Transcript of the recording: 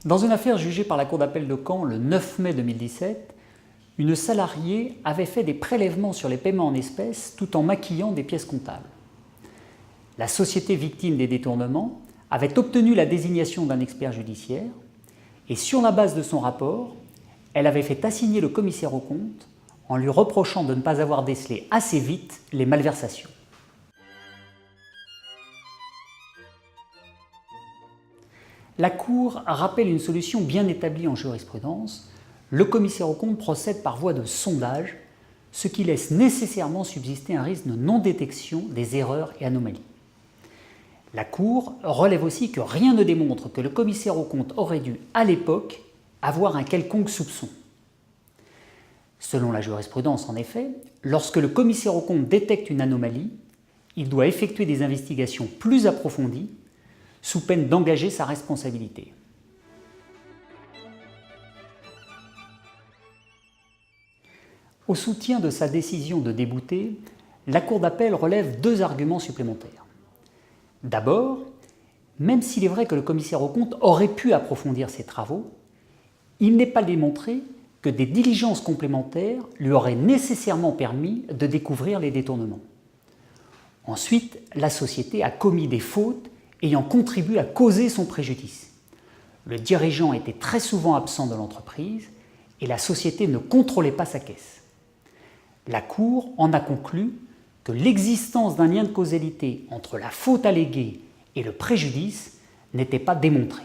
Dans une affaire jugée par la Cour d'appel de Caen le 9 mai 2017, une salariée avait fait des prélèvements sur les paiements en espèces tout en maquillant des pièces comptables. La société victime des détournements avait obtenu la désignation d'un expert judiciaire et sur la base de son rapport, elle avait fait assigner le commissaire aux comptes en lui reprochant de ne pas avoir décelé assez vite les malversations. La Cour rappelle une solution bien établie en jurisprudence. Le commissaire aux comptes procède par voie de sondage, ce qui laisse nécessairement subsister un risque de non-détection des erreurs et anomalies. La Cour relève aussi que rien ne démontre que le commissaire aux comptes aurait dû, à l'époque, avoir un quelconque soupçon. Selon la jurisprudence, en effet, lorsque le commissaire aux comptes détecte une anomalie, il doit effectuer des investigations plus approfondies sous peine d'engager sa responsabilité. Au soutien de sa décision de débouter, la Cour d'appel relève deux arguments supplémentaires. D'abord, même s'il est vrai que le commissaire aux comptes aurait pu approfondir ses travaux, il n'est pas démontré que des diligences complémentaires lui auraient nécessairement permis de découvrir les détournements. Ensuite, la société a commis des fautes ayant contribué à causer son préjudice. Le dirigeant était très souvent absent de l'entreprise et la société ne contrôlait pas sa caisse. La Cour en a conclu que l'existence d'un lien de causalité entre la faute alléguée et le préjudice n'était pas démontrée.